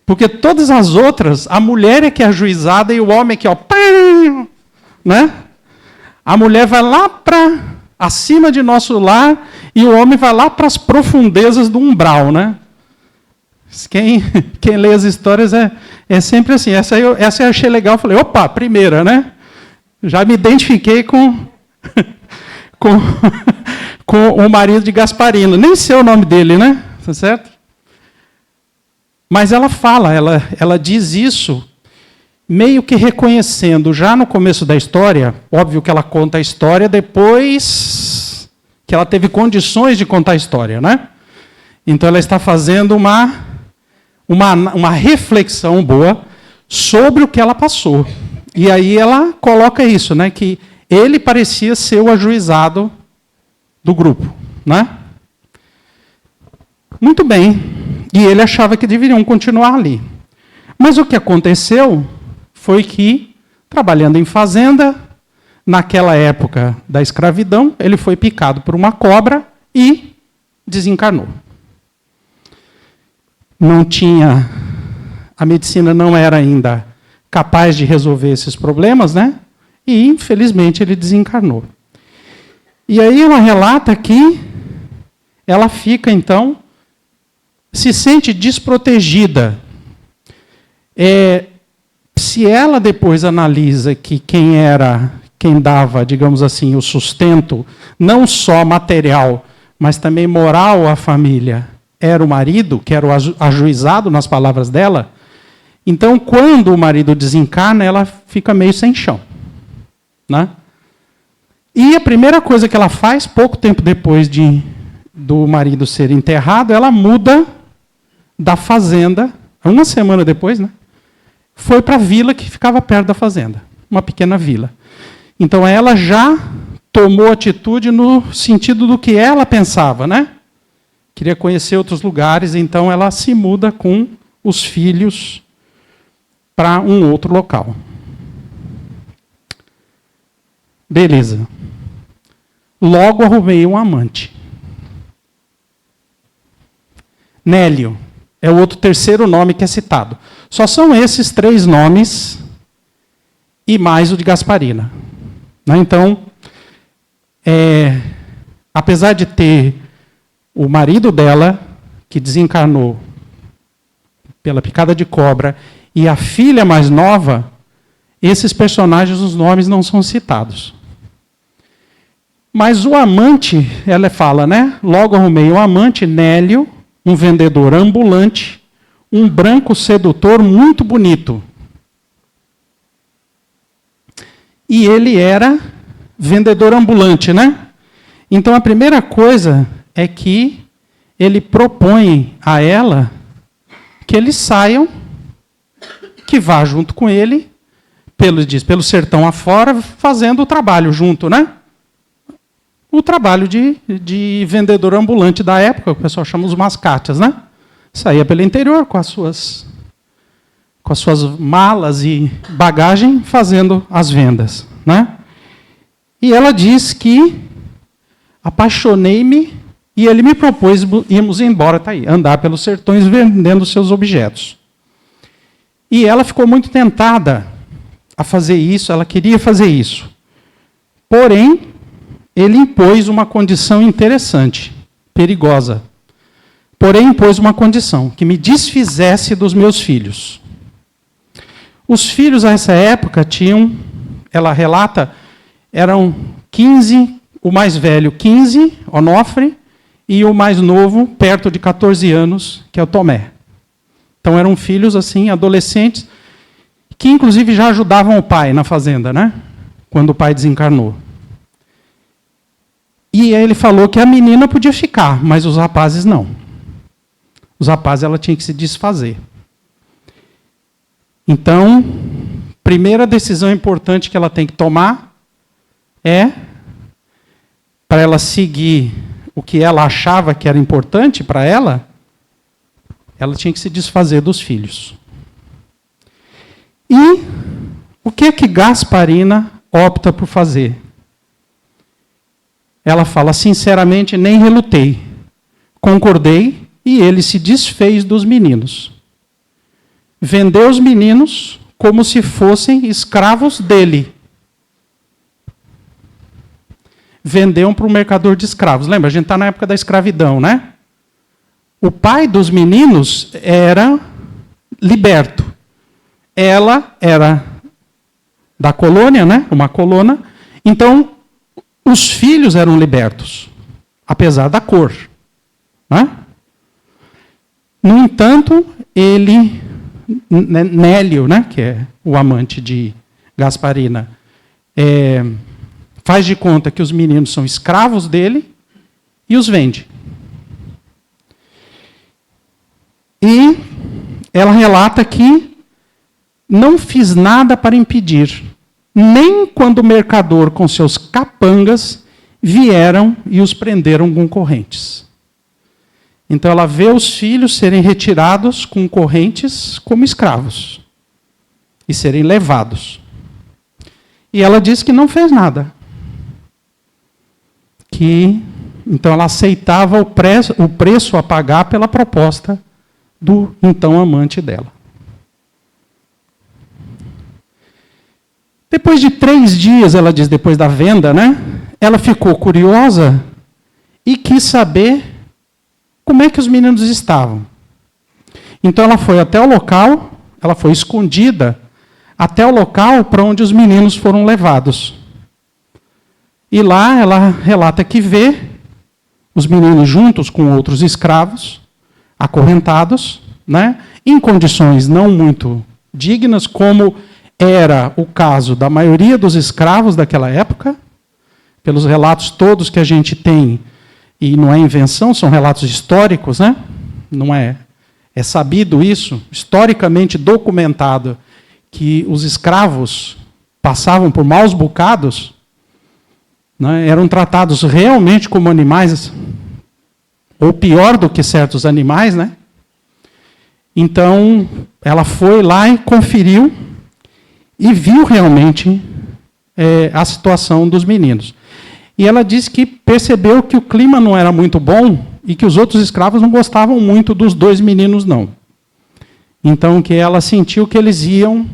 Porque todas as outras, a mulher é que é ajuizada e o homem é que, ó, né? A mulher vai lá para acima de nosso lar e o homem vai lá para as profundezas do umbral, né? Quem lê as histórias é sempre assim. Essa eu achei legal. Falei, opa, primeira, né? Já me identifiquei com o marido de Gasparino. Nem sei o nome dele, né? Tá certo? Mas ela fala, ela diz isso meio que reconhecendo, já no começo da história, óbvio que ela conta a história depois que ela teve condições de contar a história, né? Então ela está fazendo uma reflexão boa sobre o que ela passou. E aí ela coloca isso, né? Que ele parecia ser o ajuizado do grupo, né? Muito bem. E ele achava que deveriam continuar ali. Mas o que aconteceu foi que, trabalhando em fazenda, naquela época da escravidão, ele foi picado por uma cobra e desencarnou. A medicina não era ainda capaz de resolver esses problemas, né? E, infelizmente, ele desencarnou. E aí ela relata que ela fica, então, se sente desprotegida. Se ela depois analisa que quem dava, digamos assim, o sustento, não só material, mas também moral à família, era o marido, que era o ajuizado, nas palavras dela, então, quando o marido desencarna, ela fica meio sem chão, né? E a primeira coisa que ela faz, pouco tempo depois do marido ser enterrado, ela muda da fazenda, uma semana depois, né? Foi para a vila que ficava perto da fazenda, uma pequena vila. Então ela já tomou atitude no sentido do que ela pensava, né? Queria conhecer outros lugares, então ela se muda com os filhos para um outro local. Beleza. Logo arrumei um amante. Nélio é o outro terceiro nome que é citado. Só são esses 3 nomes e mais o de Gasparina. Então, apesar de ter o marido dela, que desencarnou pela picada de cobra, e a filha mais nova, esses personagens, os nomes não são citados. Mas o amante, ela fala, né? Logo arrumei um amante, Nélio, um vendedor ambulante, um branco sedutor muito bonito. E ele era vendedor ambulante, né? Então a primeira coisa é que ele propõe a ela que eles saiam, que vá junto com ele, pelo sertão afora, fazendo o trabalho junto, né? O trabalho de vendedor ambulante da época, o pessoal chama os mascates, né? Saía pelo interior com as suas malas e bagagem, fazendo as vendas, né? E ela diz que apaixonei-me e ele me propôs irmos embora, tá aí, andar pelos sertões vendendo seus objetos. E ela ficou muito tentada a fazer isso, ela queria fazer isso. Porém, ele impôs uma condição interessante, perigosa. Porém, impôs uma condição, que me desfizesse dos meus filhos. Os filhos, a essa época, tinham, ela relata, eram 15, o mais velho 15, Onofre, e o mais novo, perto de 14 anos, que é o Tomé. Então eram filhos assim, adolescentes, que inclusive já ajudavam o pai na fazenda, né? Quando o pai desencarnou. E aí ele falou que a menina podia ficar, mas os rapazes não. Os rapazes ela tinha que se desfazer. Então, primeira decisão importante que ela tem que tomar é, para ela seguir o que ela achava que era importante para ela tinha que se desfazer dos filhos. E o que Gasparina opta por fazer? Ela fala, sinceramente, nem relutei. Concordei e ele se desfez dos meninos. vendeu os meninos como se fossem escravos dele. Venderam para o mercador de escravos. Lembra, a gente está na época da escravidão, né? O pai dos meninos era liberto. Ela era da colônia, né? Uma colônia. Então, os filhos eram libertos, apesar da cor. Né? No entanto, Nélio, né, que é o amante de Gasparina, faz de conta que os meninos são escravos dele e os vende. E ela relata que não fiz nada para impedir, nem quando o mercador com seus capangas vieram e os prenderam com correntes. Então ela vê os filhos serem retirados com correntes como escravos e serem levados. E ela diz que não fez nada. Então ela aceitava o preço a pagar pela proposta do então amante dela. Depois de 3 dias, ela diz, depois da venda, né? Ela ficou curiosa e quis saber como é que os meninos estavam. Então ela foi até o local, ela foi escondida até o local para onde os meninos foram levados. E lá ela relata que vê os meninos juntos com outros escravos, acorrentados, né, em condições não muito dignas, como era o caso da maioria dos escravos daquela época, pelos relatos todos que a gente tem, e não é invenção, são relatos históricos, né? Não é sabido isso, historicamente documentado, que os escravos passavam por maus bocados, né, eram tratados realmente como animais, ou pior do que certos animais, né? Então, ela foi lá e conferiu e viu realmente a situação dos meninos. E ela disse que percebeu que o clima não era muito bom e que os outros escravos não gostavam muito dos 2 meninos, não. Então, que ela sentiu que eles iam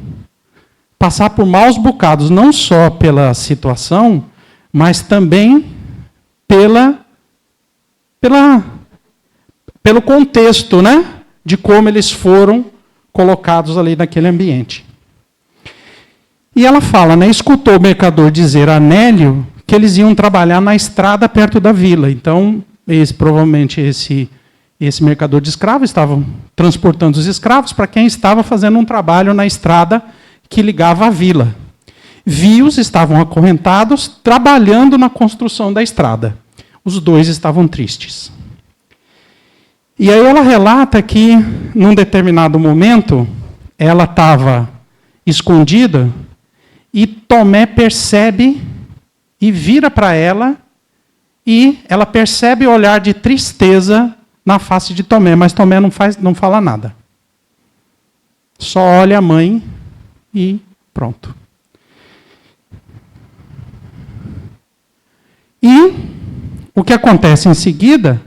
passar por maus bocados, não só pela situação, mas também pelo contexto, né, de como eles foram colocados ali naquele ambiente. E ela fala, né, escutou o mercador dizer a Nélio que eles iam trabalhar na estrada perto da vila. Então, provavelmente esse mercador de escravos estava transportando os escravos para quem estava fazendo um trabalho na estrada que ligava à vila. Viu-os, estavam acorrentados, trabalhando na construção da estrada. Os 2 estavam tristes. E aí ela relata que, num determinado momento, ela estava escondida e Tomé percebe e vira para ela e ela percebe o olhar de tristeza na face de Tomé, mas Tomé não fala nada. Só olha a mãe e pronto. E o que acontece em seguida...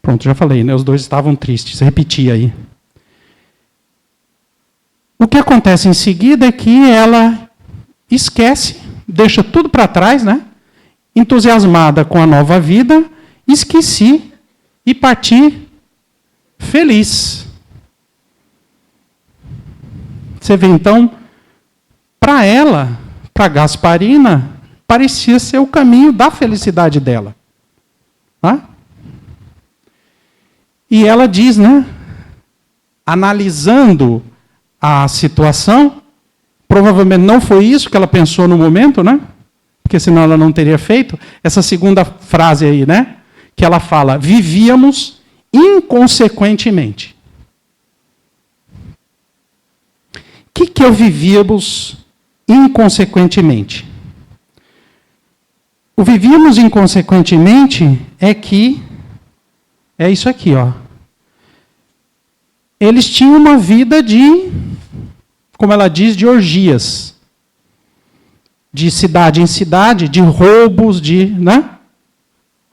Pronto, já falei, né? Os 2 estavam tristes, repeti aí. O que acontece em seguida é que ela esquece, deixa tudo para trás, né? Entusiasmada com a nova vida, esqueci e parti feliz. Você vê, então, para ela, para Gasparina, parecia ser o caminho da felicidade dela. Tá? E ela diz, né, analisando a situação, provavelmente não foi isso que ela pensou no momento, né? Porque senão ela não teria feito. Essa segunda frase aí, né? Que ela fala, vivíamos inconsequentemente. O que é o vivíamos inconsequentemente? O vivíamos inconsequentemente é isso aqui, ó. Eles tinham uma vida de, como ela diz, de orgias. De cidade em cidade, de roubos, né?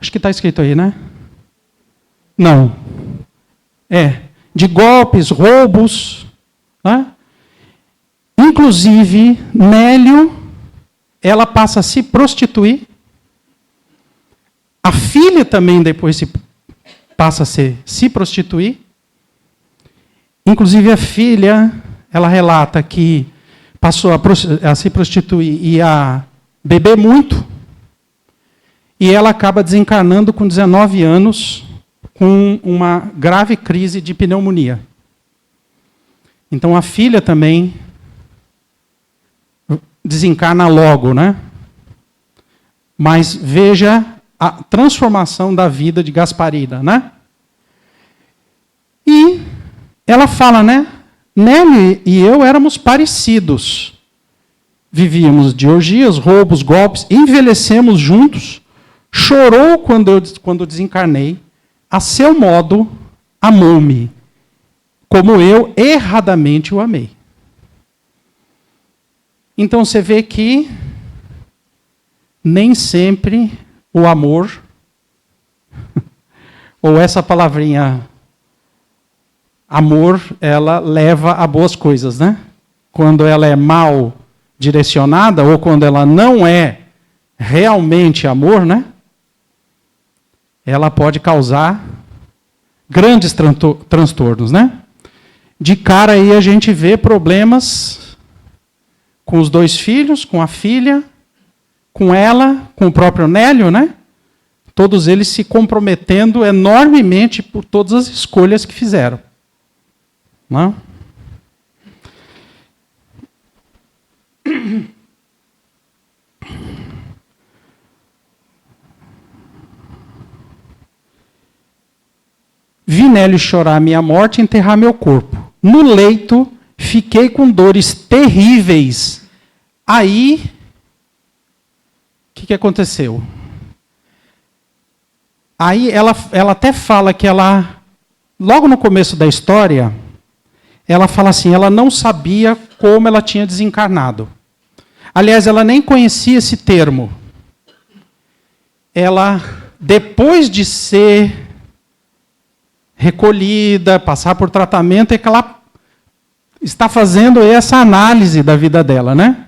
Acho que está escrito aí, né? Não. de golpes, roubos. Né? Inclusive, Nélio, ela passa a se prostituir. A filha também depois passa a se prostituir. Inclusive, a filha, ela relata que passou a se prostituir e a beber muito. E ela acaba desencarnando com 19 anos, com uma grave crise de pneumonia. Então, a filha também desencarna logo, né? Mas veja a transformação da vida de Gasparina, né? E ela fala, né? Nélio e eu éramos parecidos. Vivíamos de orgias, roubos, golpes, envelhecemos juntos. Chorou quando desencarnei. A seu modo, amou-me, como eu erradamente o amei. Então você vê que nem sempre o amor, ou essa palavrinha amor, ela leva a boas coisas, né? Quando ela é mal direcionada, ou quando ela não é realmente amor, né? Ela pode causar grandes transtornos, né? De cara aí a gente vê problemas com os 2 filhos, com a filha, com ela, com o próprio Nélio, né? Todos eles se comprometendo enormemente por todas as escolhas que fizeram. Não? Vi Nélio chorar a minha morte e enterrar meu corpo. No leito, fiquei com dores terríveis. Aí, o que aconteceu? Aí ela até fala que ela, logo no começo da história, ela fala assim, ela não sabia como ela tinha desencarnado. Aliás, ela nem conhecia esse termo. Ela, depois de ser recolhida, passar por tratamento, é que ela está fazendo essa análise da vida dela, né?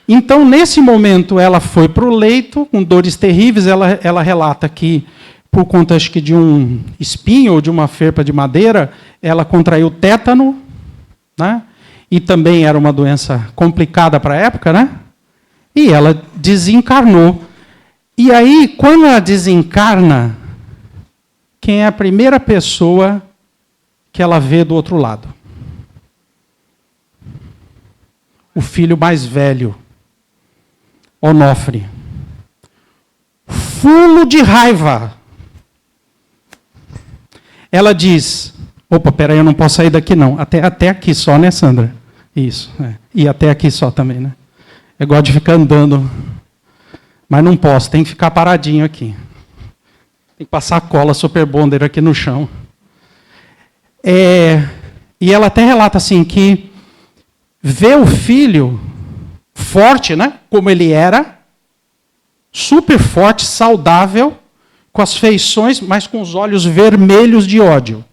Então, nesse momento, ela foi para o leito, com dores terríveis, ela relata que, por conta, acho que de um espinho ou de uma ferpa de madeira, ela contraiu tétano, né? E também era uma doença complicada para a época, né? E ela desencarnou. E aí, quando ela desencarna, quem é a primeira pessoa que ela vê do outro lado? O filho mais velho, Onofre. Fulo de raiva. Ela diz, opa, peraí, eu não posso sair daqui não. Até aqui só, né, Sandra? Isso. É. E até aqui só também, né? Eu gosto de ficar andando. Mas não posso, tem que ficar paradinho aqui. Tem que passar a cola super bonder aqui no chão. E ela até relata assim que vê o filho forte, né? Como ele era, super forte, saudável, com as feições, mas com os olhos vermelhos de ódio.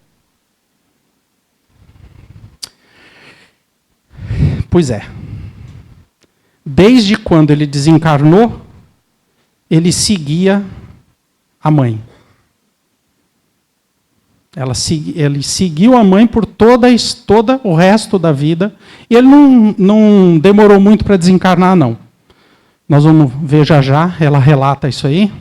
Pois é. Desde quando ele desencarnou, ele seguia a mãe. Ele seguiu a mãe por todo o resto da vida. E ele não demorou muito para desencarnar, não. Nós vamos ver já, ela relata isso aí.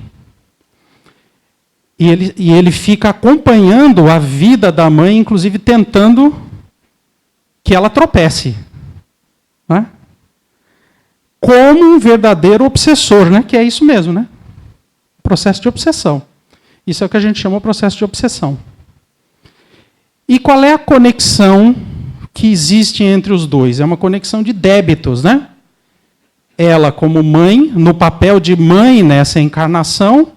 E ele fica acompanhando a vida da mãe, inclusive tentando que ela tropece. Né? Como um verdadeiro obsessor, né? Que é isso mesmo, né? Processo de obsessão. Isso é o que a gente chama de processo de obsessão. E qual é a conexão que existe entre os dois? É uma conexão de débitos, né? Ela, como mãe, no papel de mãe nessa encarnação,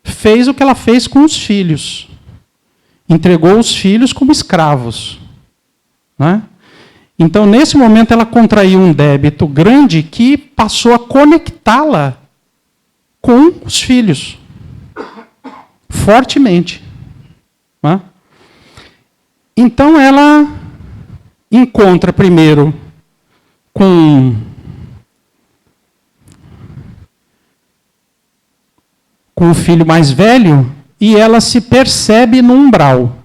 fez o que ela fez com os filhos. Entregou os filhos como escravos. Né? Então, nesse momento, ela contraiu um débito grande que passou a conectá-la com os filhos. Fortemente. Né? Então ela encontra primeiro com o filho mais velho e ela se percebe no umbral.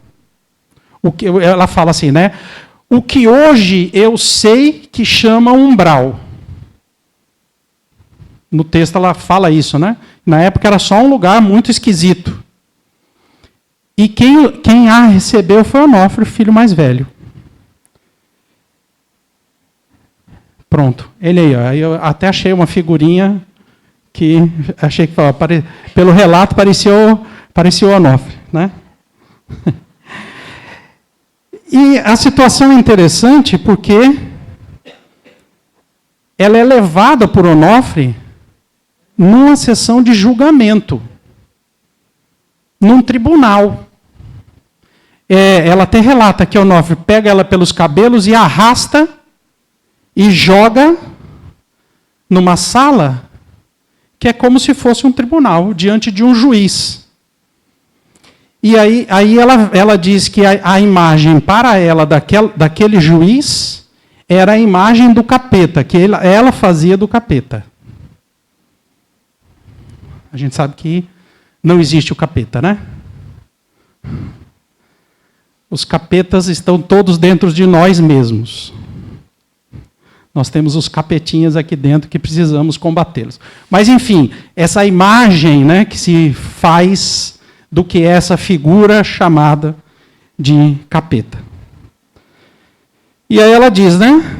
Ela fala assim, né? O que hoje eu sei que chama umbral. No texto ela fala isso, né? Na época era só um lugar muito esquisito. E quem a recebeu foi Onofre, o filho mais velho. Pronto, ele aí. Ó. Eu até achei uma figurinha que achei que pelo relato parecia o Onofre, né? E a situação é interessante porque ela é levada por Onofre numa sessão de julgamento, num tribunal. Ela até relata que Onofre pega ela pelos cabelos e arrasta e joga numa sala que é como se fosse um tribunal, diante de um juiz. E aí ela diz que a imagem para ela daquele juiz era a imagem do capeta, que ela fazia do capeta. A gente sabe que não existe o capeta, né? Os capetas estão todos dentro de nós mesmos. Nós temos os capetinhas aqui dentro que precisamos combatê-los. Mas, enfim, essa imagem, né, que se faz do que é essa figura chamada de capeta. E aí ela diz, né?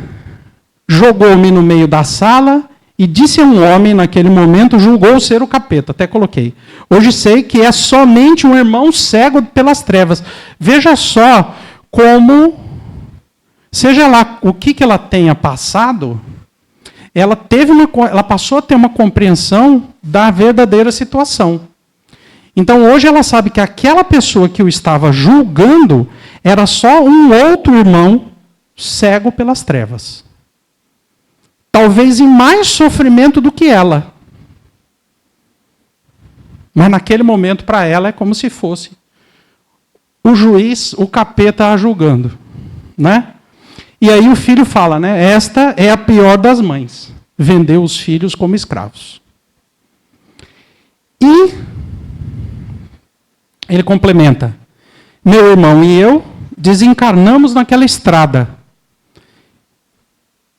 Jogou-me no meio da sala e disse a um homem, naquele momento, julgou ser o capeta. Até coloquei. Hoje sei que é somente um irmão cego pelas trevas. Veja só como, seja lá o que ela tenha passado, ela passou a ter uma compreensão da verdadeira situação. Então, hoje ela sabe que aquela pessoa que o estava julgando era só um outro irmão cego pelas trevas. Talvez em mais sofrimento do que ela. Mas naquele momento, para ela, é como se fosse o juiz, o capeta a julgando. Né? E aí o filho fala, né? Esta é a pior das mães. Vendeu os filhos como escravos. E ele complementa. Meu irmão e eu desencarnamos naquela estrada.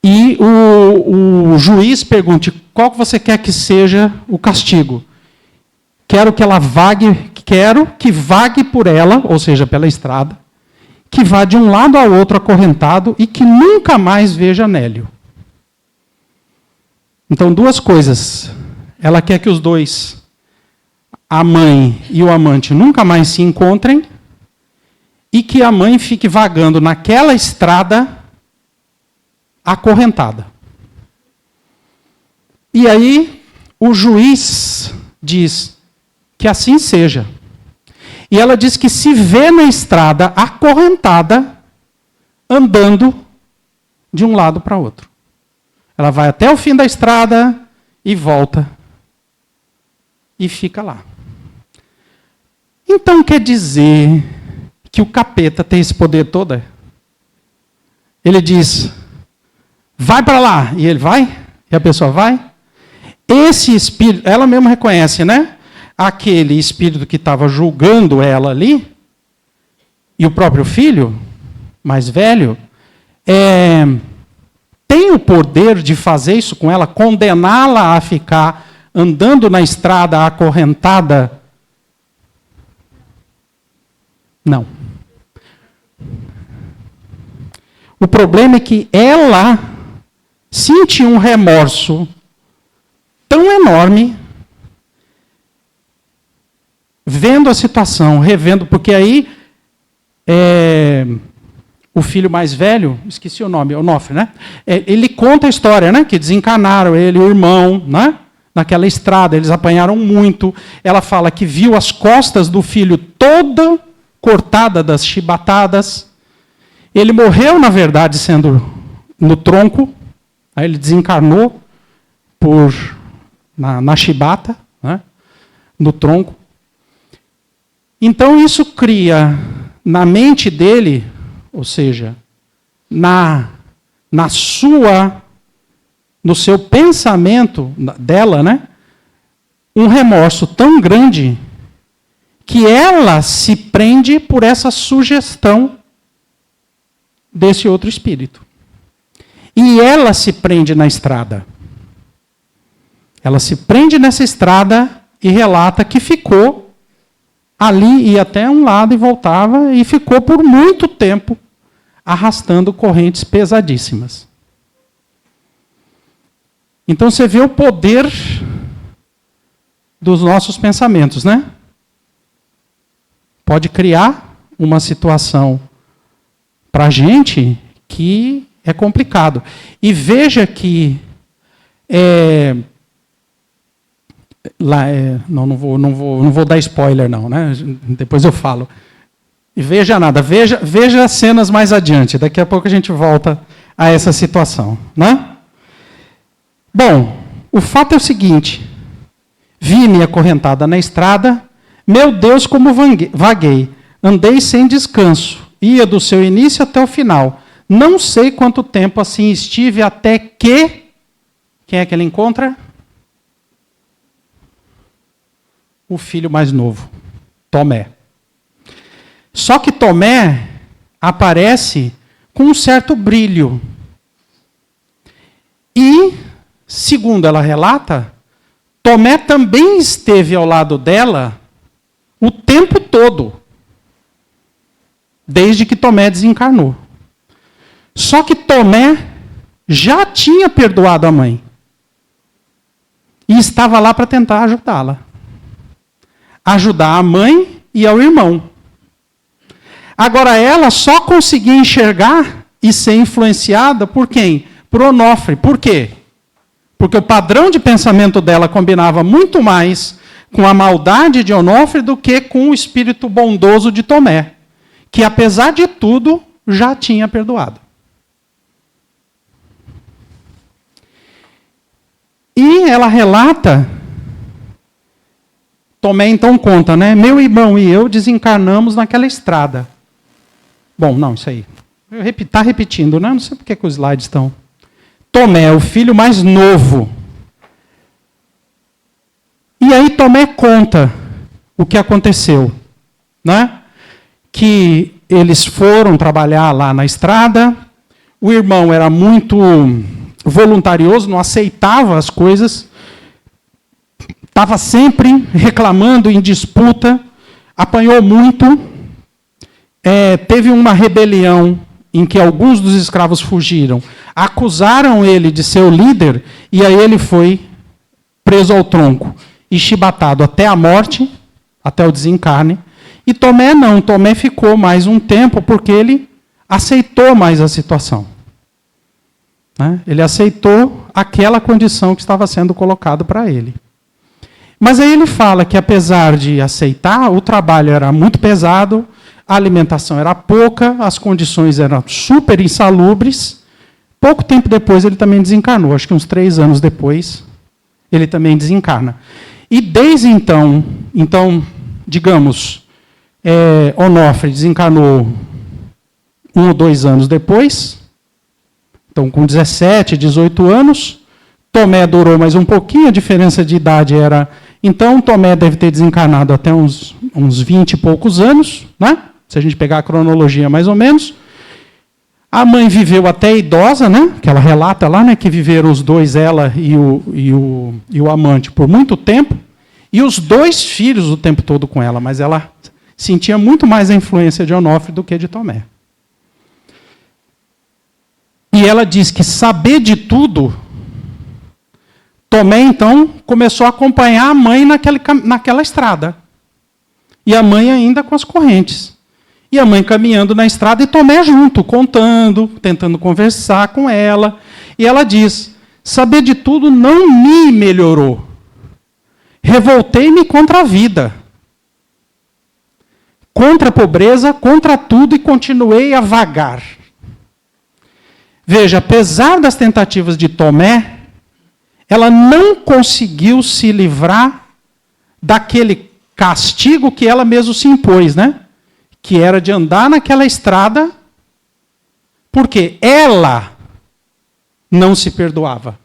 E o juiz pergunta, qual que você quer que seja o castigo? Quero que vague por ela, ou seja, pela estrada, que vá de um lado ao outro acorrentado e que nunca mais veja Nélio. Então, duas coisas. Ela quer que os dois, a mãe e o amante, nunca mais se encontrem e que a mãe fique vagando naquela estrada acorrentada. E aí o juiz diz que assim seja. E ela diz que se vê na estrada acorrentada, andando de um lado para outro. Ela vai até o fim da estrada e volta. E fica lá. Então quer dizer que o capeta tem esse poder todo? Ele diz, vai para lá. E ele vai? E a pessoa vai? Esse espírito, ela mesma reconhece, né? Aquele espírito que estava julgando ela ali, e o próprio filho, mais velho, tem o poder de fazer isso com ela, condená-la a ficar andando na estrada acorrentada? Não. O problema é que ela sentiu um remorso tão enorme, vendo a situação, revendo, porque aí o filho mais velho, esqueci o nome, Onofre, né? Ele conta a história, né? Que desencarnaram ele e o irmão, né? Naquela estrada, eles apanharam muito. Ela fala que viu as costas do filho toda cortada das chibatadas. Ele morreu, na verdade, sendo no tronco. Aí ele desencarnou na chibata, né? No tronco. Então isso cria na mente dele ou seja, no seu pensamento dela, né, um remorso tão grande que ela se prende por essa sugestão desse outro espírito. E ela se prende na estrada. Ela se prende nessa estrada e relata que ficou ali, ia até um lado e voltava, e ficou por muito tempo arrastando correntes pesadíssimas. Então você vê o poder dos nossos pensamentos, né? Pode criar uma situação para a gente que é complicado. E veja que não vou dar spoiler não, né? Depois eu falo. E veja as cenas mais adiante. Daqui a pouco a gente volta a essa situação, né? Bom, o fato é o seguinte: vi-me acorrentada na estrada, meu Deus, como vaguei, andei sem descanso, ia do seu início até o final. Não sei quanto tempo assim estive até que... Quem é que ele encontra? O filho mais novo, Tomé. Só que Tomé aparece com um certo brilho. E, segundo ela relata, Tomé também esteve ao lado dela o tempo todo, desde que Tomé desencarnou. Só que Tomé já tinha perdoado a mãe. E estava lá para tentar ajudá-la. Ajudar a mãe e ao irmão. Agora ela só conseguia enxergar e ser influenciada por quem? Por Onofre. Por quê? Porque o padrão de pensamento dela combinava muito mais com a maldade de Onofre do que com o espírito bondoso de Tomé, que apesar de tudo já tinha perdoado. E ela relata, Tomé então conta, né? Meu irmão e eu desencarnamos naquela estrada. Bom, não, isso aí. Está repetindo, né? Não sei por que os slides estão. Tomé, o filho mais novo. E aí Tomé conta o que aconteceu, né? Que eles foram trabalhar lá na estrada, o irmão era muito voluntarioso, não aceitava as coisas, estava sempre reclamando, em disputa, apanhou muito, teve uma rebelião em que alguns dos escravos fugiram, acusaram ele de ser o líder, e aí ele foi preso ao tronco e chibatado até a morte, até o desencarne. E Tomé não, Tomé ficou mais um tempo porque ele aceitou mais a situação. Né? Ele aceitou aquela condição que estava sendo colocado para ele. Mas aí ele fala que, apesar de aceitar, o trabalho era muito pesado, a alimentação era pouca, as condições eram super insalubres. Pouco tempo depois ele também desencarnou, acho que uns 3 anos depois ele também desencarna. E desde então, digamos, Onofre desencarnou 1 ou 2 anos depois, então com 17, 18 anos, Tomé durou mais um pouquinho, a diferença de idade era... Então, Tomé deve ter desencarnado até uns 20 e poucos anos, né? Se a gente pegar a cronologia mais ou menos. A mãe viveu até idosa, né? Que ela relata lá, né? Que viveram os dois, ela e o amante, por muito tempo. E os 2 filhos o tempo todo com ela, mas ela sentia muito mais a influência de Onofre do que de Tomé. E ela diz que saber de tudo... Tomé, então, começou a acompanhar a mãe naquela estrada. E a mãe ainda com as correntes. E a mãe caminhando na estrada e Tomé junto, contando, tentando conversar com ela. E ela diz, saber de tudo não me melhorou. Revoltei-me contra a vida. Contra a pobreza, contra tudo e continuei a vagar. Veja, apesar das tentativas de Tomé, ela não conseguiu se livrar daquele castigo que ela mesma se impôs, né? Que era de andar naquela estrada Porque ela não se perdoava.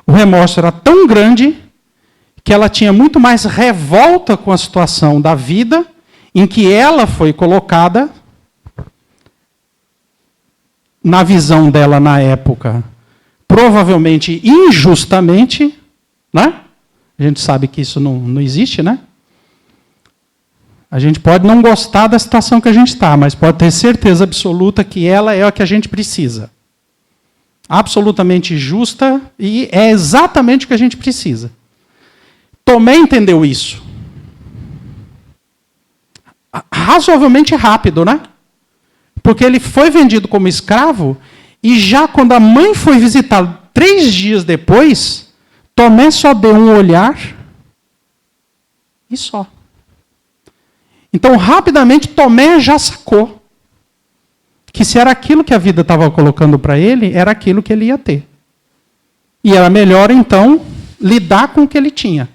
O remorso era tão grande que ela tinha muito mais revolta com a situação da vida em que ela foi colocada, na visão dela na época, provavelmente injustamente, né? A gente sabe que isso não existe, né? A gente pode não gostar da situação que a gente está, mas pode ter certeza absoluta que ela é a que a gente precisa. Absolutamente justa e é exatamente o que a gente precisa. Tomé entendeu isso. Razoavelmente rápido, né? Porque ele foi vendido como escravo e já quando a mãe foi visitá-lo 3 dias depois, Tomé só deu um olhar e só. Então, rapidamente, Tomé já sacou que se era aquilo que a vida estava colocando para ele, era aquilo que ele ia ter. E era melhor, então, lidar com o que ele tinha.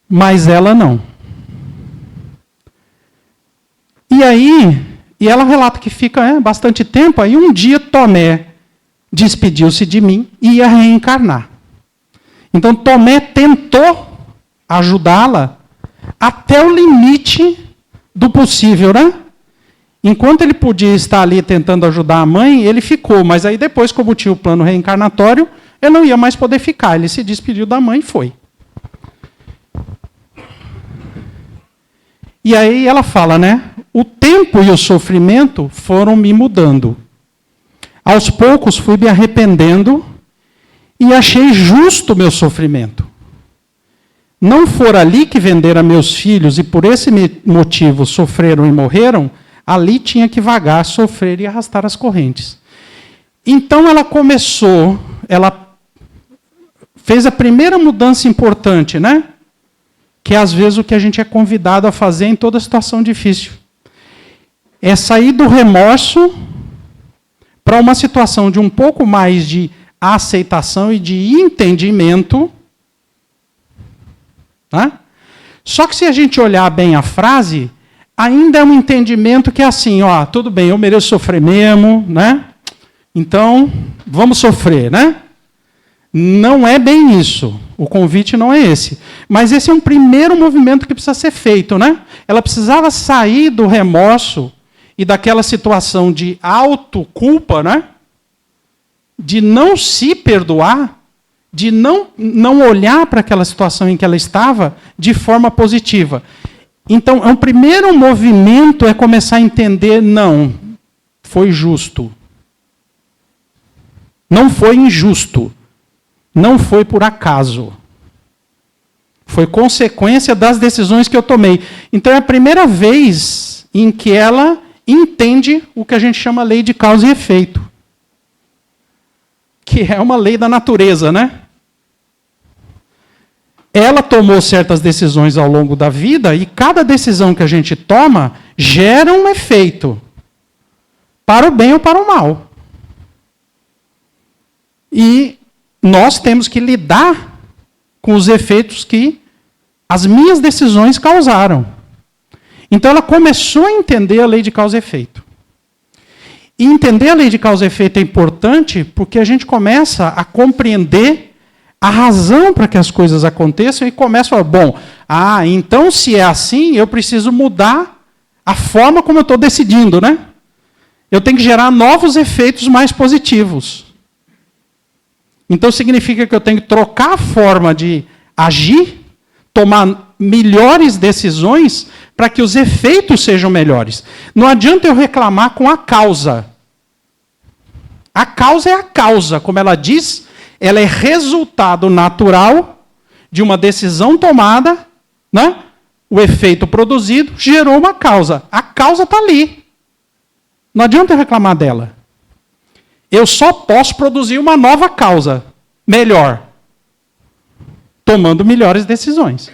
Mas ela não. E aí, e ela relata que fica bastante tempo, aí um dia Tomé despediu-se de mim e ia reencarnar. Então Tomé tentou ajudá-la até o limite do possível, né? Enquanto ele podia estar ali tentando ajudar a mãe, ele ficou, mas aí depois, como tinha o plano reencarnatório, ele não ia mais poder ficar, ele se despediu da mãe e foi. E aí ela fala, né? O tempo e o sofrimento foram me mudando. Aos poucos fui me arrependendo e achei justo o meu sofrimento. Não for ali que venderam meus filhos e por esse motivo sofreram e morreram, ali tinha que vagar, sofrer e arrastar as correntes. Então ela começou, ela fez a primeira mudança importante, né? Que é às vezes o que a gente é convidado a fazer em toda situação difícil. É sair do remorso para uma situação de um pouco mais de aceitação e de entendimento. Né? Só que se a gente olhar bem a frase, ainda é um entendimento que é assim, ó, tudo bem, eu mereço sofrer mesmo, né? Então, vamos sofrer, né? Não é bem isso. O convite não é esse. Mas esse é um primeiro movimento que precisa ser feito, né? Ela precisava sair do remorso e daquela situação de autoculpa, né? De não se perdoar, de não olhar para aquela situação em que ela estava de forma positiva. Então, um primeiro movimento é começar a entender, não, foi justo. Não foi injusto. Não foi por acaso. Foi consequência das decisões que eu tomei. Então, é a primeira vez em que ela entende o que a gente chama lei de causa e efeito. Que é uma lei da natureza, né? Ela tomou certas decisões ao longo da vida e cada decisão que a gente toma gera um efeito. Para o bem ou para o mal. E nós temos que lidar com os efeitos que as minhas decisões causaram. Então ela começou a entender a lei de causa e efeito. E entender a lei de causa e efeito é importante porque a gente começa a compreender a razão para que as coisas aconteçam e começa a falar, bom, então se é assim, eu preciso mudar a forma como eu estou decidindo, né? Eu tenho que gerar novos efeitos mais positivos. Então significa que eu tenho que trocar a forma de agir, tomar melhores decisões para que os efeitos sejam melhores. Não adianta eu reclamar com a causa. A causa é a causa, como ela diz, ela é resultado natural de uma decisão tomada, né? O efeito produzido gerou uma causa. A causa está ali. Não adianta eu reclamar dela. Eu só posso produzir uma nova causa, melhor, tomando melhores decisões.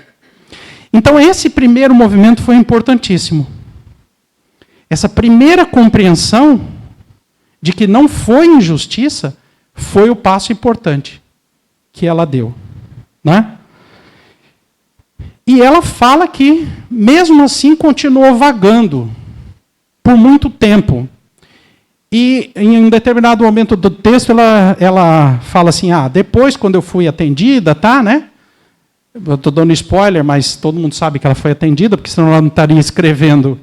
Então, esse primeiro movimento foi importantíssimo. Essa primeira compreensão de que não foi injustiça foi o passo importante que ela deu. Né? E ela fala que, mesmo assim, continuou vagando por muito tempo. E em um determinado momento do texto, ela fala assim, depois, quando eu fui atendida, tá, né? Eu estou dando spoiler, mas todo mundo sabe que ela foi atendida, porque senão ela não estaria escrevendo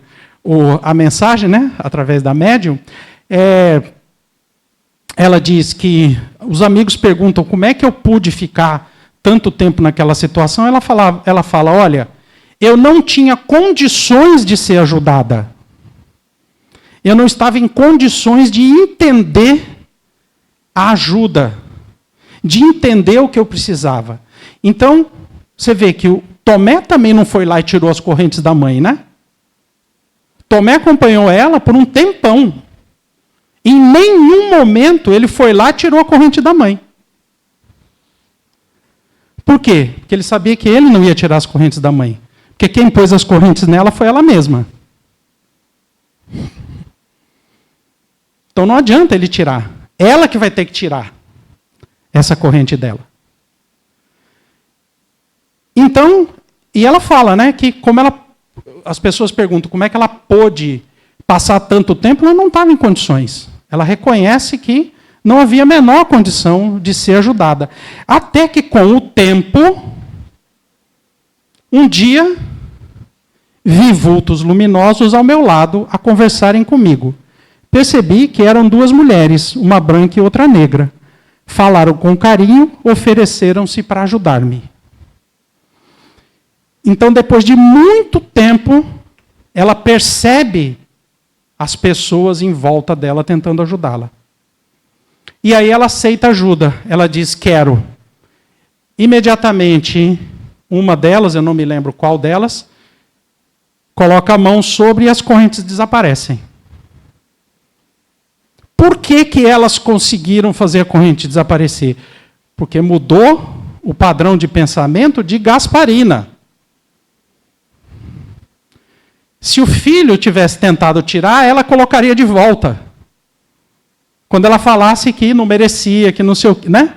a mensagem, né? Através da médium. Ela diz que os amigos perguntam como é que eu pude ficar tanto tempo naquela situação. Ela fala, olha, eu não tinha condições de ser ajudada. Eu não estava em condições de entender a ajuda, de entender o que eu precisava. Então, você vê que o Tomé também não foi lá e tirou as correntes da mãe, né? Tomé acompanhou ela por um tempão. Em nenhum momento ele foi lá e tirou a corrente da mãe. Por quê? Porque ele sabia que ele não ia tirar as correntes da mãe. Porque quem pôs as correntes nela foi ela mesma. Então não adianta ele tirar. Ela que vai ter que tirar essa corrente dela. Então, e ela fala, né, que as pessoas perguntam como é que ela pôde passar tanto tempo, ela não estava em condições. Ela reconhece que não havia a menor condição de ser ajudada. Até que com o tempo, um dia, vi vultos luminosos ao meu lado a conversarem comigo. Percebi que eram duas mulheres, uma branca e outra negra. Falaram com carinho, ofereceram-se para ajudar-me. Então, depois de muito tempo, ela percebe as pessoas em volta dela tentando ajudá-la. E aí ela aceita ajuda. Ela diz, quero. Imediatamente, uma delas, eu não me lembro qual delas, coloca a mão sobre e as correntes desaparecem. Por que elas conseguiram fazer a corrente desaparecer? Porque mudou o padrão de pensamento de Gasparina. Se o filho tivesse tentado tirar, ela colocaria de volta. Quando ela falasse que não merecia, que não sei o que, né?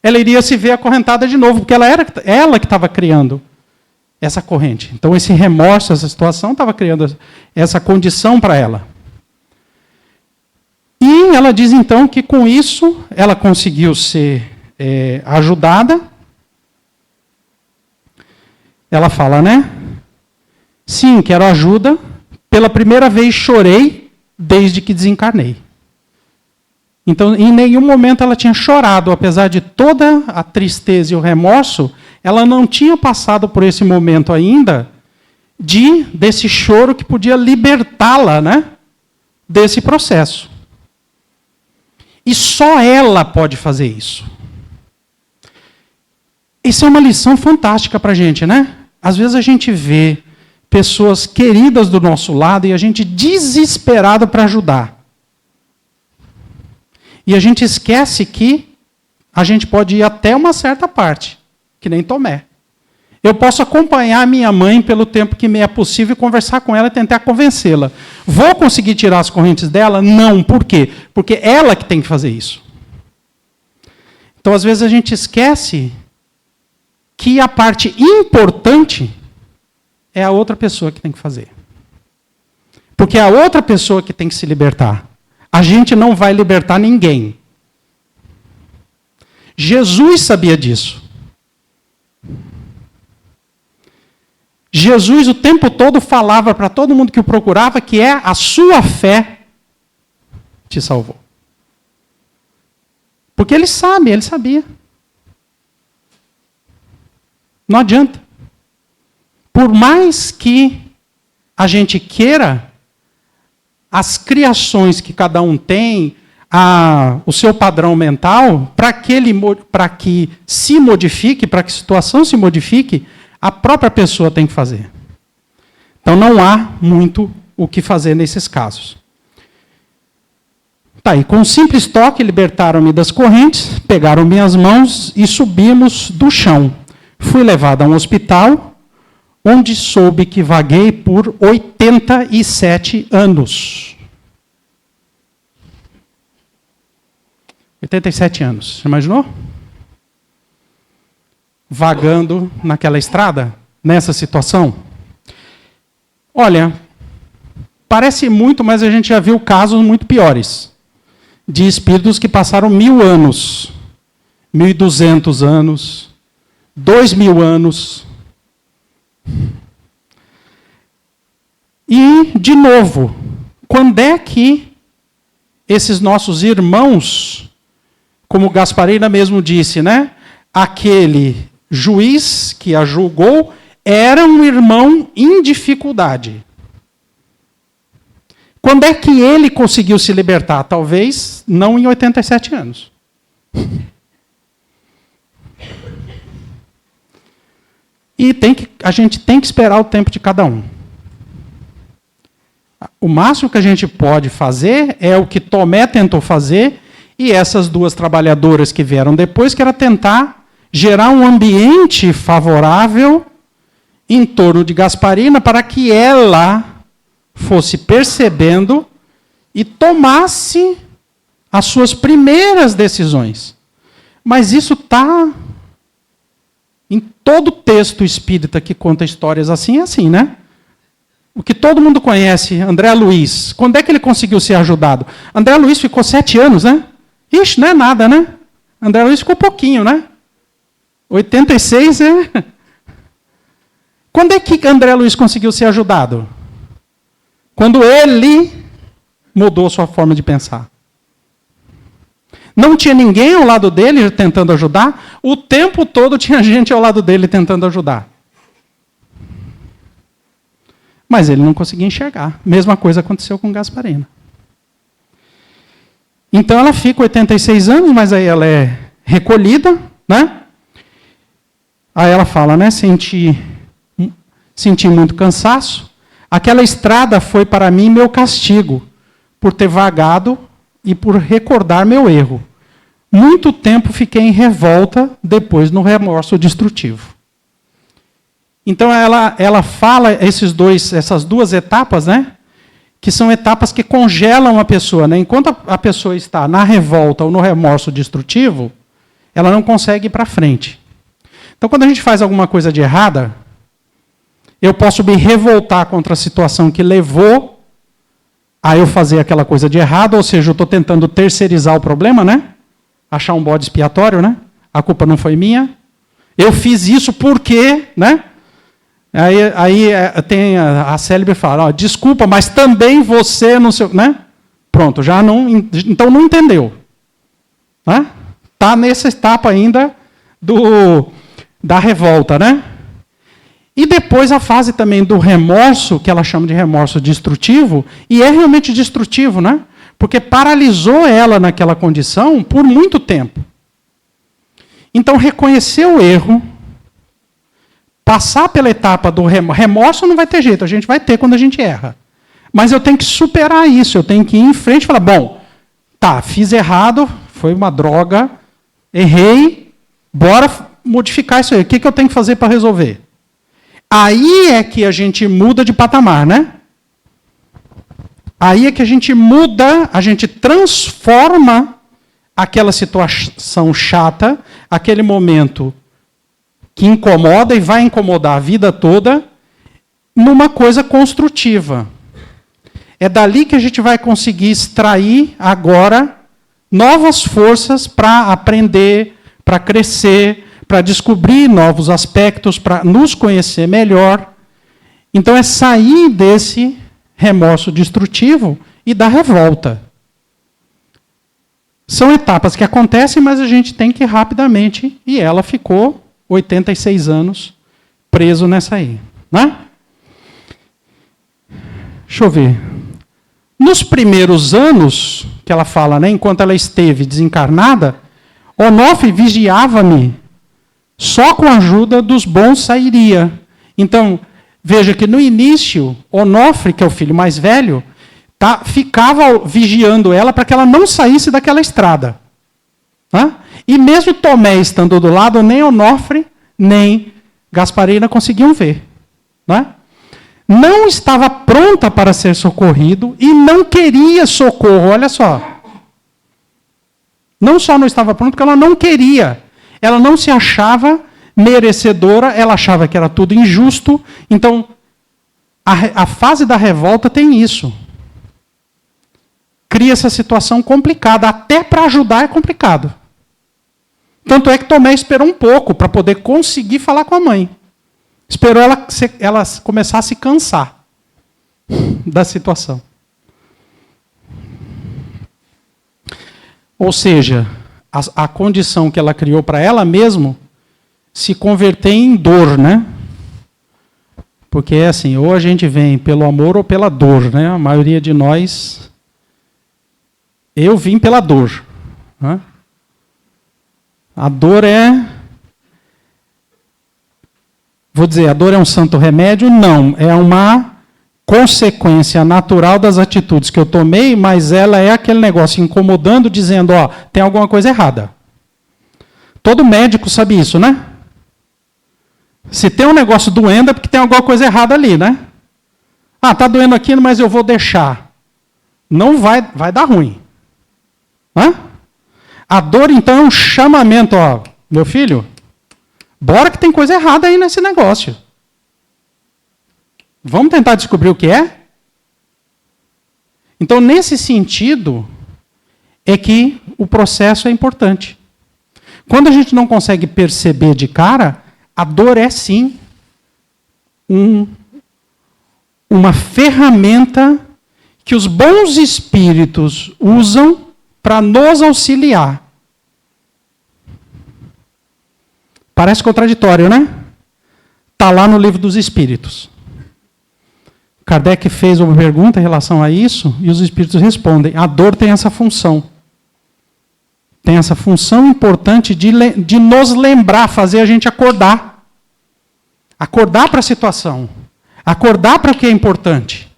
Ela iria se ver acorrentada de novo, porque ela que estava criando essa corrente. Então, esse remorso, essa situação, estava criando essa condição para ela. E ela diz, então, que com isso, ela conseguiu ser ajudada. Ela fala, né? Sim, quero ajuda. Pela primeira vez chorei desde que desencarnei. Então, em nenhum momento ela tinha chorado, apesar de toda a tristeza e o remorso, ela não tinha passado por esse momento ainda desse choro que podia libertá-la, né, desse processo. E só ela pode fazer isso. Isso é uma lição fantástica para a gente, né? Às vezes a gente vê pessoas queridas do nosso lado e a gente desesperado para ajudar. E a gente esquece que a gente pode ir até uma certa parte, que nem Tomé. Eu posso acompanhar a minha mãe pelo tempo que me é possível e conversar com ela e tentar convencê-la. Vou conseguir tirar as correntes dela? Não. Por quê? Porque ela que tem que fazer isso. Então, às vezes, a gente esquece que a parte importante é a outra pessoa que tem que fazer. Porque é a outra pessoa que tem que se libertar. A gente não vai libertar ninguém. Jesus sabia disso. Jesus o tempo todo falava para todo mundo que o procurava que a sua fé te salvou. Porque ele sabe, ele sabia. Não adianta. Por mais que a gente queira, as criações que cada um tem, o seu padrão mental, para que se modifique, para que a situação se modifique, a própria pessoa tem que fazer. Então não há muito o que fazer nesses casos. Tá, e com um simples toque libertaram-me das correntes, pegaram minhas mãos e subimos do chão. Fui levado a um hospital, onde soube que vaguei por 87 anos. 87 anos, você imaginou? Vagando naquela estrada, nessa situação. Olha, parece muito, mas a gente já viu casos muito piores. de espíritos que passaram 1000 anos, 1200 anos, 2000 anos. E, de novo, quando é que esses nossos irmãos, como Gasparina mesmo disse, né? Aquele juiz que a julgou era um irmão em dificuldade. Quando é que ele conseguiu se libertar? Talvez não em 87 anos. E a gente tem que esperar o tempo de cada um. O máximo que a gente pode fazer é o que Tomé tentou fazer, e essas duas trabalhadoras que vieram depois, que era tentar gerar um ambiente favorável em torno de Gasparina para que ela fosse percebendo e tomasse as suas primeiras decisões. Mas isso está em todo texto espírita que conta histórias assim, é assim, né? O que todo mundo conhece, André Luiz. Quando é que ele conseguiu ser ajudado? André Luiz ficou 7 anos, né? Ixi, não é nada, né? André Luiz ficou pouquinho, né? 86 é... Quando é que André Luiz conseguiu ser ajudado? Quando ele mudou sua forma de pensar. Não tinha ninguém ao lado dele tentando ajudar, o tempo todo tinha gente ao lado dele tentando ajudar. Mas ele não conseguia enxergar. Mesma coisa aconteceu com Gasparina. Então ela fica 86 anos, mas aí ela é recolhida, né? Aí ela fala, né? Senti muito cansaço. Aquela estrada foi para mim meu castigo, por ter vagado e por recordar meu erro. Muito tempo fiquei em revolta, depois no remorso destrutivo. Então ela fala essas duas etapas, né? Que são etapas que congelam a pessoa, né? Enquanto a pessoa está na revolta ou no remorso destrutivo, ela não consegue ir para frente. Então, quando a gente faz alguma coisa de errada, eu posso me revoltar contra a situação que levou a eu fazer aquela coisa de errado, ou seja, eu estou tentando terceirizar o problema, né? Achar um bode expiatório, né? A culpa não foi minha. Eu fiz isso porque, né? Aí tem a célebre fala, ó, desculpa, mas também você não sei, né? Pronto, já não, então não entendeu, né? Tá nessa etapa ainda da revolta, né? E depois a fase também do remorso, que ela chama de remorso destrutivo, e é realmente destrutivo, né? Porque paralisou ela naquela condição por muito tempo. Então reconhecer o erro, passar pela etapa do remorso não vai ter jeito, a gente vai ter quando a gente erra. Mas eu tenho que superar isso, eu tenho que ir em frente e falar, bom, tá, fiz errado, foi uma droga, errei, bora modificar isso aí. O que eu tenho que fazer para resolver? Aí é que a gente muda de patamar, né? Aí é que a gente muda, a gente transforma aquela situação chata, aquele momento que incomoda e vai incomodar a vida toda, numa coisa construtiva. É dali que a gente vai conseguir extrair agora novas forças para aprender, para crescer, para descobrir novos aspectos, para nos conhecer melhor. Então é sair desse remorso destrutivo e da revolta. São etapas que acontecem, mas a gente tem que ir rapidamente, e ela ficou 86 anos preso nessa aí. Né? Deixa eu ver. Nos primeiros anos, que ela fala, né, enquanto ela esteve desencarnada, Onofre vigiava-me, só com a ajuda dos bons sairia. Então, veja que no início, Onofre, que é o filho mais velho, ficava vigiando ela para que ela não saísse daquela estrada. Né? E mesmo Tomé estando do lado, nem Onofre, nem Gasparina conseguiam ver. Né? Não estava pronta para ser socorrido e não queria socorro, olha só. Não só não estava pronta, porque ela não queria. Ela não se achava merecedora, ela achava que era tudo injusto. Então, a fase da revolta tem isso. cria essa situação complicada. Até para ajudar é complicado. Tanto é que Tomé esperou um pouco para poder conseguir falar com a mãe. Esperou ela começar a se cansar da situação. Ou seja, a condição que ela criou para ela mesma se converter em dor, né? Porque é assim, ou a gente vem pelo amor ou pela dor, né? A maioria de nós... Eu vim pela dor. Né? A dor é... Vou dizer, a dor é um santo remédio? Não, é uma consequência natural das atitudes que eu tomei, mas ela é aquele negócio incomodando, dizendo, ó, tem alguma coisa errada. Todo médico sabe isso, né? Se tem um negócio doendo é porque tem alguma coisa errada ali, né? Ah, está doendo aqui, mas eu vou deixar. Não vai dar ruim. Hã? A dor, então, é um chamamento. Ó, meu filho, bora que tem coisa errada aí nesse negócio. Vamos tentar descobrir o que é? Então, nesse sentido, é que o processo é importante. Quando a gente não consegue perceber de cara, a dor é sim uma ferramenta que os bons espíritos usam para nos auxiliar. Parece contraditório, né? Está lá no Livro dos Espíritos. Kardec fez uma pergunta em relação a isso e os espíritos respondem. A dor tem essa função. Tem essa função importante de nos lembrar, fazer a gente acordar. Acordar para a situação. Acordar para o que é importante.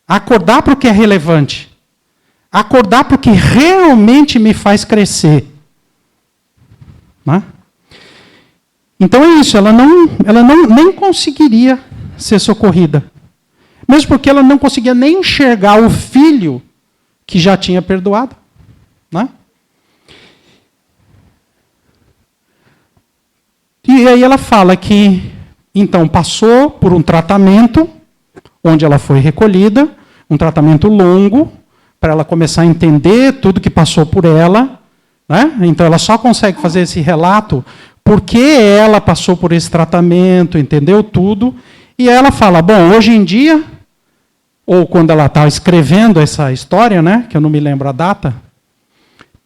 Acordar para o que é relevante. Acordar para o que realmente me faz crescer. Né? Então é isso, ela nem conseguiria ser socorrida. Mesmo porque ela não conseguia nem enxergar o filho que já tinha perdoado. Né? E aí ela fala que, então, passou por um tratamento, onde ela foi recolhida, um tratamento longo, para ela começar a entender tudo que passou por ela. Né? Então, ela só consegue fazer esse relato porque ela passou por esse tratamento, entendeu tudo. E ela fala, bom, hoje em dia, ou quando ela está escrevendo essa história, né, que eu não me lembro a data,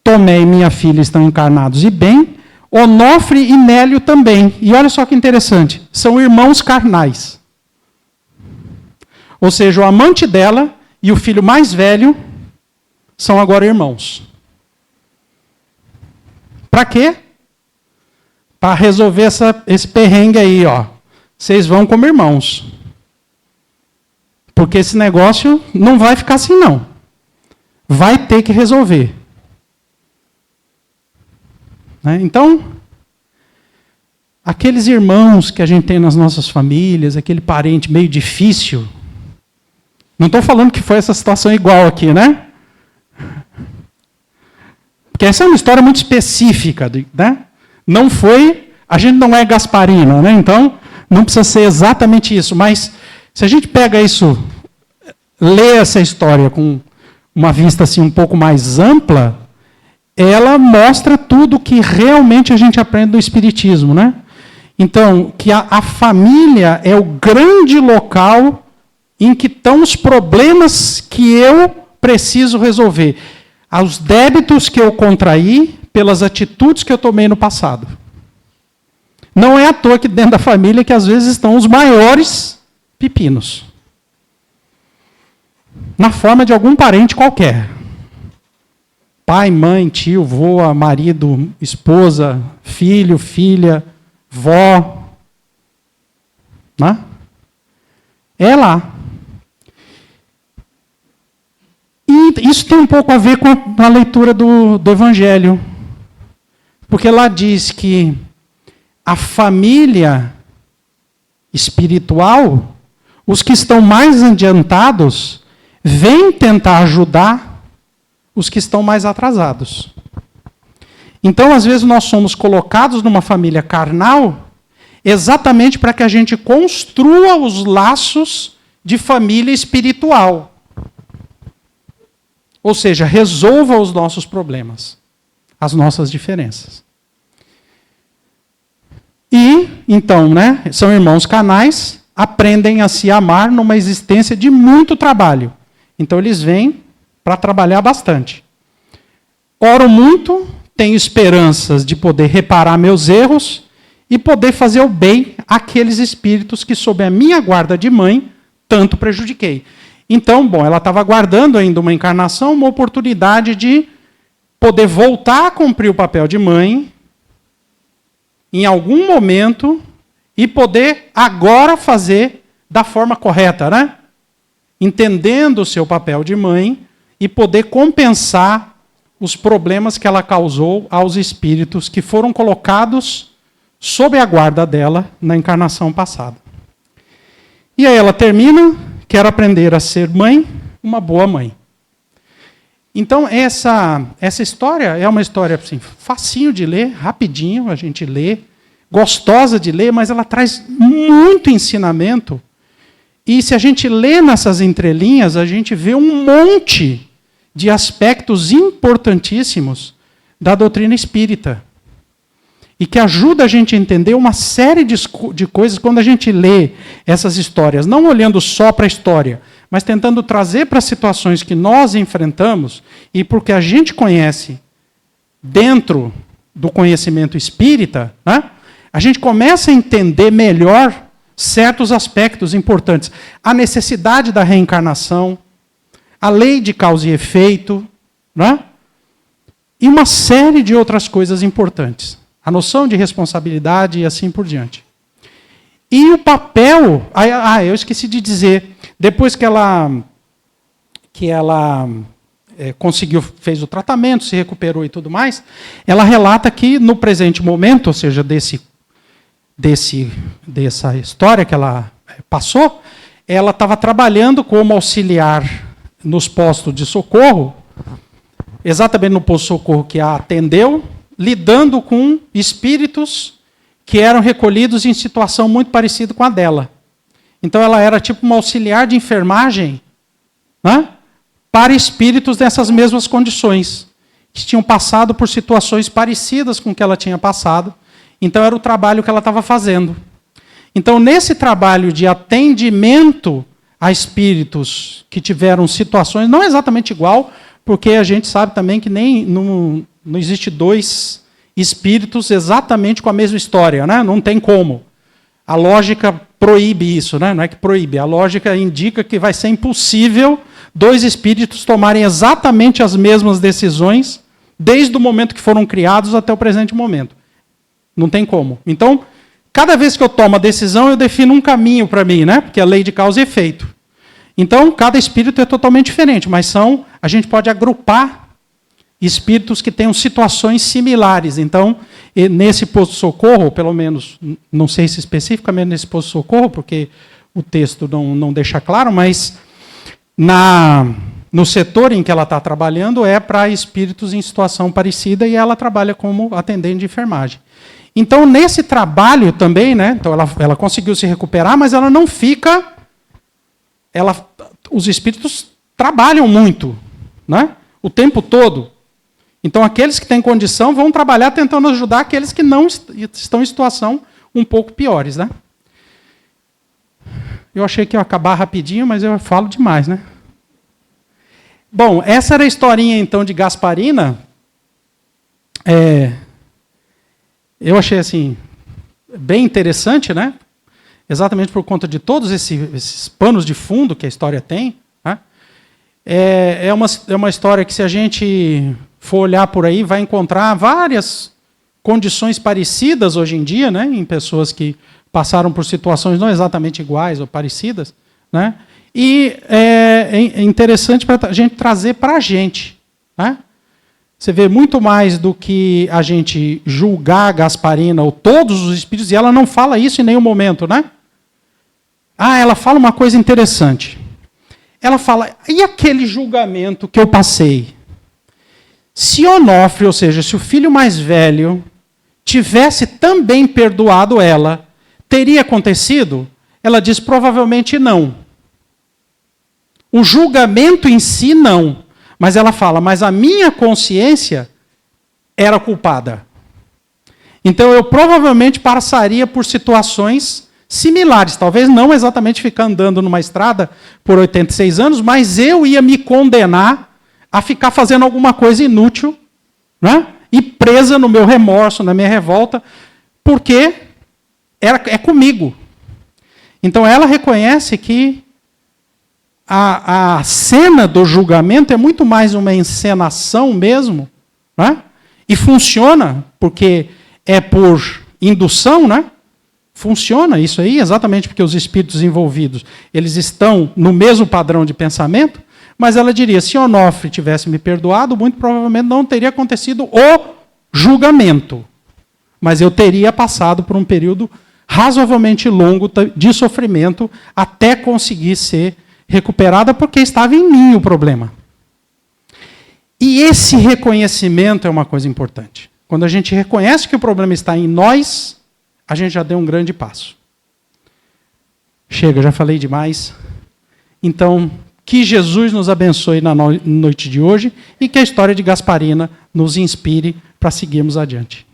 Tomé e minha filha estão encarnados e bem, Onofre e Nélio também. E olha só que interessante, são irmãos carnais. Ou seja, o amante dela e o filho mais velho são agora irmãos. Para quê? Para resolver esse perrengue aí, ó. Vocês vão como irmãos. Porque esse negócio não vai ficar assim, não. Vai ter que resolver. Né? Então, aqueles irmãos que a gente tem nas nossas famílias, aquele parente meio difícil, não estou falando que foi essa situação igual aqui, né? Porque essa é uma história muito específica, né? Não foi, a gente não é Gasparino, né? Então, não precisa ser exatamente isso, mas se a gente pega isso, lê essa história com uma vista assim um pouco mais ampla, ela mostra tudo que realmente a gente aprende do Espiritismo, né? Então, que a família é o grande local em que estão os problemas que eu preciso resolver. Os débitos que eu contraí pelas atitudes que eu tomei no passado. Não é à toa que dentro da família que às vezes estão os maiores pepinos. Na forma de algum parente qualquer. Pai, mãe, tio, vô, marido, esposa, filho, filha, vó. Né? É lá. E isso tem um pouco a ver com a leitura do Evangelho. Porque lá diz que a família espiritual, os que estão mais adiantados, vêm tentar ajudar os que estão mais atrasados. Então, às vezes, nós somos colocados numa família carnal exatamente para que a gente construa os laços de família espiritual. Ou seja, resolva os nossos problemas, as nossas diferenças. E, então, né, são irmãos canais, aprendem a se amar numa existência de muito trabalho. Então, eles vêm para trabalhar bastante. Oro muito, tenho esperanças de poder reparar meus erros e poder fazer o bem àqueles espíritos que, sob a minha guarda de mãe, tanto prejudiquei. Então, bom, ela estava aguardando ainda uma encarnação, uma oportunidade de poder voltar a cumprir o papel de mãe, em algum momento, e poder agora fazer da forma correta, né? Entendendo o seu papel de mãe e poder compensar os problemas que ela causou aos espíritos que foram colocados sob a guarda dela na encarnação passada. E aí ela termina, quer aprender a ser mãe, uma boa mãe. Então, essa história é uma história assim, facinho de ler, rapidinho a gente lê, gostosa de ler, mas ela traz muito ensinamento. E se a gente lê nessas entrelinhas, a gente vê um monte de aspectos importantíssimos da doutrina espírita. E que ajuda a gente a entender uma série de coisas quando a gente lê essas histórias, não olhando só para a história, mas tentando trazer para situações que nós enfrentamos e porque a gente conhece dentro do conhecimento espírita, né, a gente começa a entender melhor certos aspectos importantes. A necessidade da reencarnação, a lei de causa e efeito, né, e uma série de outras coisas importantes. A noção de responsabilidade e assim por diante. E o papel... eu esqueci de dizer. Depois que ela conseguiu, fez o tratamento, se recuperou e tudo mais, ela relata que no presente momento, ou seja, dessa história que ela passou, ela estava trabalhando como auxiliar nos postos de socorro, exatamente no posto de socorro que a atendeu, lidando com espíritos que eram recolhidos em situação muito parecida com a dela. Então ela era tipo uma auxiliar de enfermagem, né, para espíritos dessas mesmas condições, que tinham passado por situações parecidas com o que ela tinha passado. Então era o trabalho que ela estava fazendo. Então nesse trabalho de atendimento a espíritos que tiveram situações, não exatamente igual, porque a gente sabe também que não existe dois espíritos exatamente com a mesma história, né? Não tem como. A lógica proíbe isso, né? Não é que proíbe, a lógica indica que vai ser impossível dois espíritos tomarem exatamente as mesmas decisões desde o momento que foram criados até o presente momento. Não tem como. Então, cada vez que eu tomo a decisão, eu defino um caminho para mim, né? Porque é a lei de causa e efeito. Então, cada espírito é totalmente diferente, mas a gente pode agrupar espíritos que tenham situações similares. Então, nesse posto de socorro, pelo menos, não sei se especificamente nesse posto de socorro, porque o texto não deixa claro, mas no setor em que ela está trabalhando é para espíritos em situação parecida e ela trabalha como atendente de enfermagem. Então, nesse trabalho também, né, então ela conseguiu se recuperar, mas ela não fica... os espíritos trabalham muito, né, o tempo todo. Então, aqueles que têm condição vão trabalhar tentando ajudar aqueles que não estão em situação um pouco piores, né? Eu achei que ia acabar rapidinho, mas eu falo demais, né? Bom, essa era a historinha, então, de Gasparina. Eu achei, assim, bem interessante, né? Exatamente por conta de todos esses panos de fundo que a história tem. Né? É uma história que, se a gente for olhar por aí, vai encontrar várias condições parecidas hoje em dia, né? Em pessoas que passaram por situações não exatamente iguais ou parecidas, né? E é interessante para a gente trazer para a gente. Né? Você vê muito mais do que a gente julgar a Gasparina ou todos os espíritos, e ela não fala isso em nenhum momento, né? Ela fala uma coisa interessante. Ela fala, e aquele julgamento que eu passei? Se Onofre, ou seja, se o filho mais velho, tivesse também perdoado ela, teria acontecido? Ela diz, provavelmente não. O julgamento em si, não. Mas ela fala, mas a minha consciência era culpada. Então eu provavelmente passaria por situações similares. Talvez não exatamente ficar andando numa estrada por 86 anos, mas eu ia me condenar a ficar fazendo alguma coisa inútil, né? E presa no meu remorso, na minha revolta, porque é comigo. Então ela reconhece que a cena do julgamento é muito mais uma encenação mesmo, né? E funciona, porque é por indução, né? Funciona isso aí, exatamente porque os espíritos envolvidos, eles estão no mesmo padrão de pensamento, mas ela diria, se Onofre tivesse me perdoado, muito provavelmente não teria acontecido o julgamento, mas eu teria passado por um período razoavelmente longo de sofrimento até conseguir ser recuperada, porque estava em mim o problema. E esse reconhecimento é uma coisa importante. Quando a gente reconhece que o problema está em nós, a gente já deu um grande passo. Chega, já falei demais. Então, que Jesus nos abençoe na noite de hoje e que a história de Gasparina nos inspire para seguirmos adiante.